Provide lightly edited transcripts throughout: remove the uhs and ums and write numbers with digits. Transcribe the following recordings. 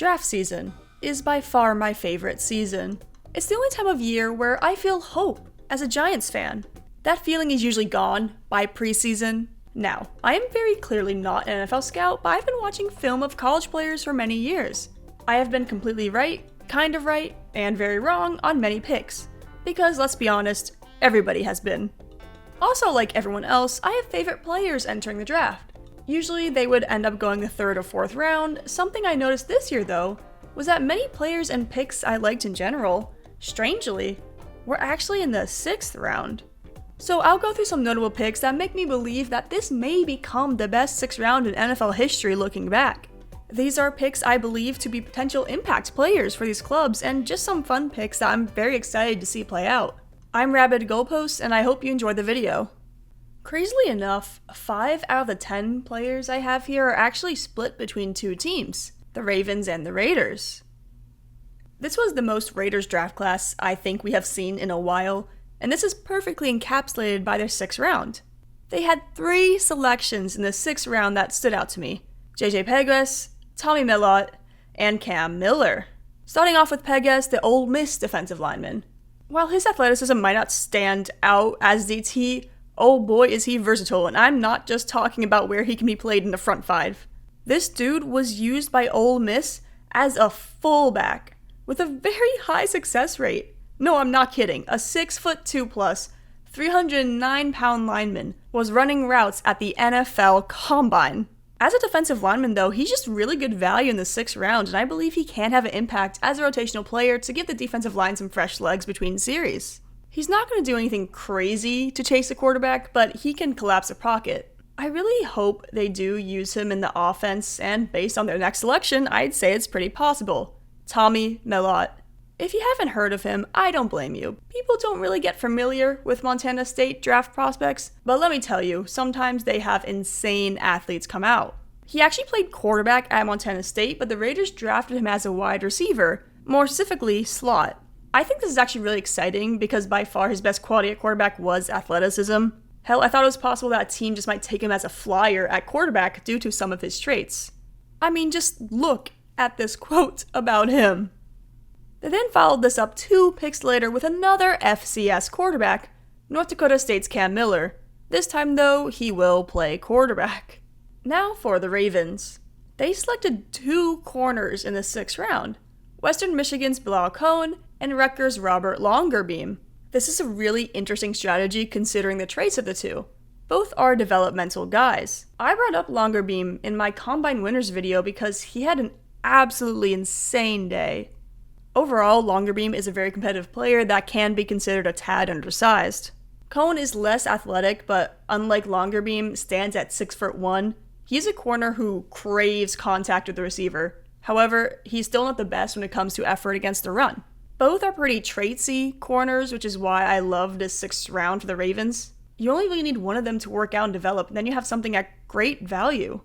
Draft season is by far my favorite season. It's the only time of year where I feel hope as a Giants fan. That feeling is usually gone by preseason. Now, I am very clearly not an NFL scout, but I've been watching film of college players for many years. I have been completely right, kind of right, and very wrong on many picks. Because let's be honest, everybody has been. Also, like everyone else, I have favorite players entering the draft. Usually they would end up going the 3rd or 4th round. Something I noticed this year though, was that many players and picks I liked in general, strangely, were actually in the 6th round. So I'll go through some notable picks that make me believe that this may become the best 6th round in NFL history looking back. These are picks I believe to be potential impact players for these clubs, and just some fun picks that I'm very excited to see play out. I'm Rabid Goalpost, and I hope you enjoyed the video. Crazily enough, 5 out of the 10 players I have here are actually split between 2 teams, the Ravens and the Raiders. This was the most Raiders draft class I think we have seen in a while, and this is perfectly encapsulated by their 6th round. They had 3 selections in the 6th round that stood out to me: JJ Pegues, Tommy Mellott, and Cam Miller. Starting off with Pegues, the Ole Miss defensive lineman. While his athleticism might not stand out as DT, oh boy is he versatile, and I'm not just talking about where he can be played in the front 5. This dude was used by Ole Miss as a fullback, with a very high success rate. No, I'm not kidding. A 6'2+, 309-pound lineman was running routes at the NFL Combine. As a defensive lineman though, he's just really good value in the 6th round, and I believe he can have an impact as a rotational player to give the defensive line some fresh legs between series. He's not going to do anything crazy to chase a quarterback, but he can collapse a pocket. I really hope they do use him in the offense, and based on their next selection, I'd say it's pretty possible. Tommy Mellott. If you haven't heard of him, I don't blame you. People don't really get familiar with Montana State draft prospects, but let me tell you, sometimes they have insane athletes come out. He actually played quarterback at Montana State, but the Raiders drafted him as a wide receiver, more specifically slot. I think this is actually really exciting because by far his best quality at quarterback was athleticism. Hell, I thought it was possible that a team just might take him as a flyer at quarterback due to some of his traits. I mean, just look at this quote about him. They then followed this up 2 picks later with another FCS quarterback, North Dakota State's Cam Miller. This time though, he will play quarterback. Now for the Ravens. They selected 2 corners in the 6th round, Western Michigan's Bilal Cohen and Rutgers' Robert Longerbeam. This is a really interesting strategy considering the traits of the 2. Both are developmental guys. I brought up Longerbeam in my Combine Winners video because he had an absolutely insane day. Overall, Longerbeam is a very competitive player that can be considered a tad undersized. Cohen is less athletic, but unlike Longerbeam, stands at 6'1". He's a corner who craves contact with the receiver. However, he's still not the best when it comes to effort against the run. Both are pretty traitsy corners, which is why I love this 6th round for the Ravens. You only really need one of them to work out and develop, and then you have something at great value.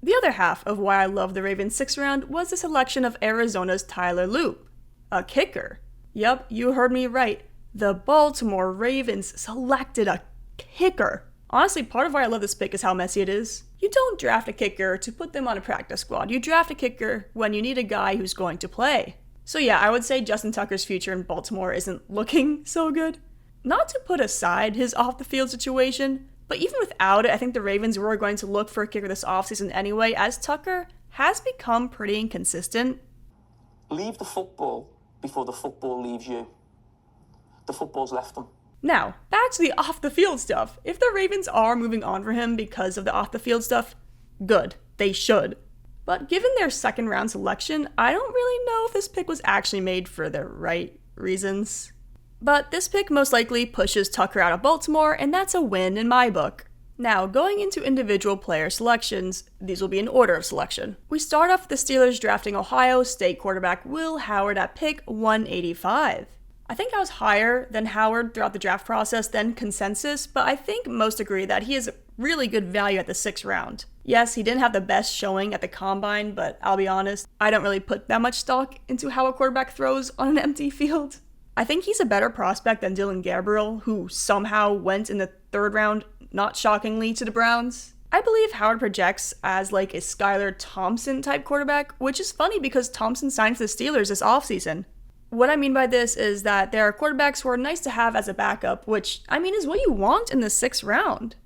The other half of why I love the Ravens 6th round was the selection of Arizona's Tyler Loop, a kicker. Yup, you heard me right. The Baltimore Ravens selected a kicker. Honestly, part of why I love this pick is how messy it is. You don't draft a kicker to put them on a practice squad. You draft a kicker when you need a guy who's going to play. So yeah, I would say Justin Tucker's future in Baltimore isn't looking so good. Not to put aside his off-the-field situation, but even without it, I think the Ravens were going to look for a kicker this offseason anyway, as Tucker has become pretty inconsistent. Leave the football before the football leaves you. The football's left them. Now, back to the off-the-field stuff. If the Ravens are moving on for him because of the off-the-field stuff, good. They should. But given their 2nd round selection, I don't really know if this pick was actually made for the right reasons. But this pick most likely pushes Tucker out of Baltimore, and that's a win in my book. Now, going into individual player selections, these will be in order of selection. We start off with the Steelers drafting Ohio State quarterback Will Howard at pick 185. I think I was higher than Howard throughout the draft process than consensus, but I think most agree that he is really good value at the 6th round. Yes, he didn't have the best showing at the Combine, but I'll be honest, I don't really put that much stock into how a quarterback throws on an empty field. I think he's a better prospect than Dylan Gabriel, who somehow went in the 3rd round, not shockingly, to the Browns. I believe Howard projects as like a Skylar Thompson type quarterback, which is funny because Thompson signed for the Steelers this offseason. What I mean by this is that there are quarterbacks who are nice to have as a backup, which I mean is what you want in the 6th round.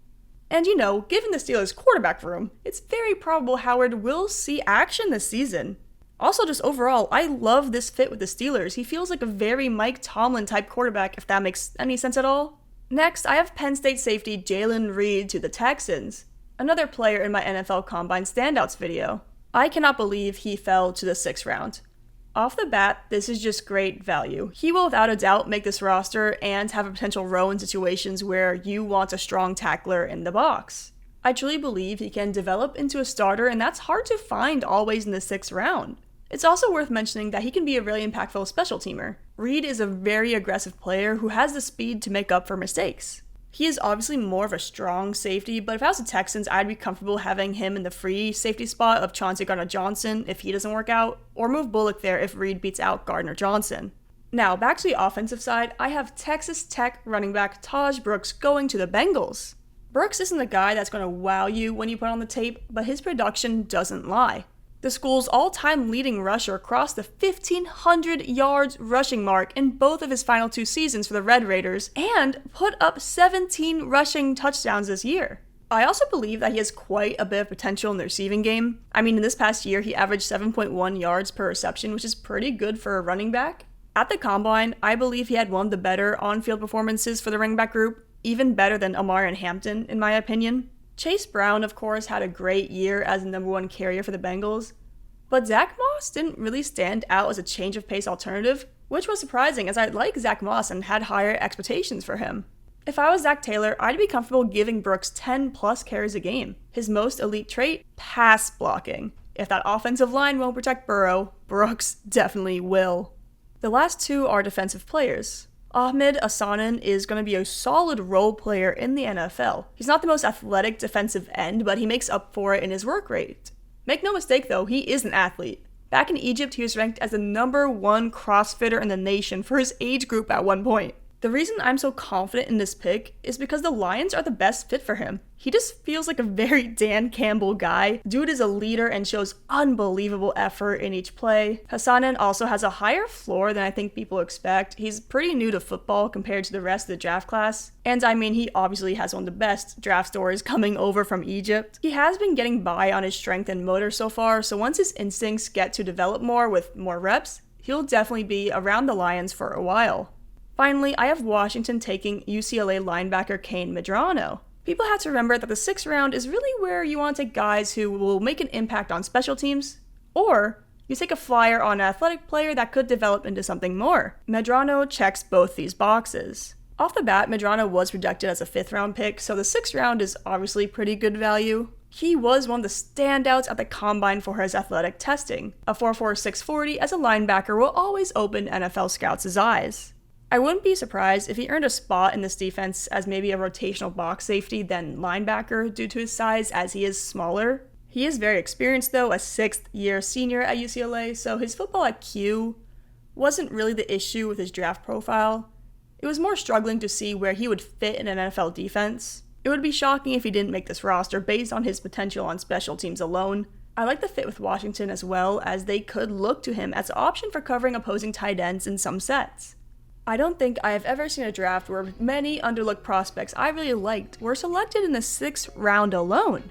And given the Steelers' quarterback room, it's very probable Howard will see action this season. Also, just overall, I love this fit with the Steelers. He feels like a very Mike Tomlin type quarterback, if that makes any sense at all. Next, I have Penn State safety Jalen Reed to the Texans, another player in my NFL Combine Standouts video. I cannot believe he fell to the 6th round. Off the bat, this is just great value. He will without a doubt make this roster and have a potential role in situations where you want a strong tackler in the box. I truly believe he can develop into a starter, and that's hard to find always in the 6th round. It's also worth mentioning that he can be a really impactful special teamer. Reed is a very aggressive player who has the speed to make up for mistakes. He is obviously more of a strong safety, but if I was the Texans, I'd be comfortable having him in the free safety spot of Chauncey Gardner-Johnson if he doesn't work out, or move Bullock there if Reed beats out Gardner-Johnson. Now, back to the offensive side, I have Texas Tech running back Tahj Brooks going to the Bengals. Brooks isn't a guy that's going to wow you when you put on the tape, but his production doesn't lie. The school's all-time leading rusher crossed the 1,500 yards rushing mark in both of his final 2 seasons for the Red Raiders and put up 17 rushing touchdowns this year. I also believe that he has quite a bit of potential in the receiving game. I mean, in this past year, he averaged 7.1 yards per reception, which is pretty good for a running back. At the Combine, I believe he had one of the better on-field performances for the running back group, even better than Omarion Hampton, in my opinion. Chase Brown, of course, had a great year as the number 1 carrier for the Bengals, but Zach Moss didn't really stand out as a change of pace alternative, which was surprising as I like Zach Moss and had higher expectations for him. If I was Zach Taylor, I'd be comfortable giving Brooks 10 plus carries a game. His most elite trait? Pass blocking. If that offensive line won't protect Burrow, Brooks definitely will. The last 2 are defensive players. Ahmed Asanan is going to be a solid role player in the NFL. He's not the most athletic defensive end, but he makes up for it in his work rate. Make no mistake though, he is an athlete. Back in Egypt, he was ranked as the number 1 CrossFitter in the nation for his age group at one point. The reason I'm so confident in this pick is because the Lions are the best fit for him. He just feels like a very Dan Campbell guy. Dude is a leader and shows unbelievable effort in each play. Hassanen also has a higher floor than I think people expect. He's pretty new to football compared to the rest of the draft class. And I mean, he obviously has one of the best draft stories coming over from Egypt. He has been getting by on his strength and motor so far, so once his instincts get to develop more with more reps, he'll definitely be around the Lions for a while. Finally, I have Washington taking UCLA linebacker Kane Medrano. People have to remember that the 6th round is really where you want to take guys who will make an impact on special teams, or you take a flyer on an athletic player that could develop into something more. Medrano checks both these boxes. Off the bat, Medrano was projected as a 5th round pick, so the 6th round is obviously pretty good value. He was one of the standouts at the Combine for his athletic testing. A 4.4 640 as a linebacker will always open NFL scouts' eyes. I wouldn't be surprised if he earned a spot in this defense as maybe a rotational box safety than linebacker due to his size, as he is smaller. He is very experienced though, a 6th-year senior at UCLA, so his football IQ wasn't really the issue with his draft profile. It was more struggling to see where he would fit in an NFL defense. It would be shocking if he didn't make this roster based on his potential on special teams alone. I like the fit with Washington as well, as they could look to him as an option for covering opposing tight ends in some sets. I don't think I have ever seen a draft where many underlooked prospects I really liked were selected in the 6th round alone.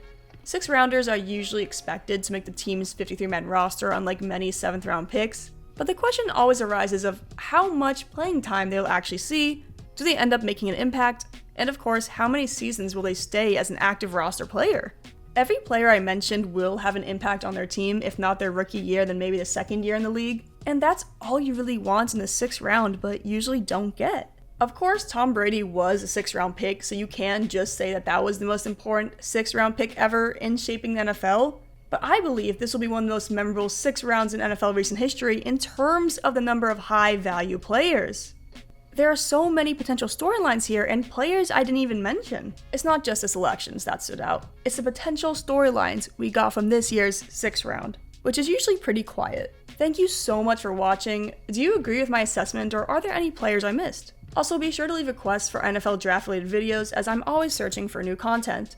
6th rounders are usually expected to make the team's 53-man roster, unlike many 7th round picks, but the question always arises of how much playing time they'll actually see, do they end up making an impact, and of course, how many seasons will they stay as an active roster player? Every player I mentioned will have an impact on their team, if not their rookie year, then maybe the 2nd year in the league. And that's all you really want in the 6th round, but usually don't get. Of course, Tom Brady was a 6th round pick, so you can just say that that was the most important 6th round pick ever in shaping the NFL. But I believe this will be one of the most memorable 6th rounds in NFL recent history in terms of the number of high value players. There are so many potential storylines here and players I didn't even mention. It's not just the selections that stood out. It's the potential storylines we got from this year's 6th round, which is usually pretty quiet. Thank you so much for watching. Do you agree with my assessment, or are there any players I missed? Also, be sure to leave requests for NFL draft related videos, as I'm always searching for new content.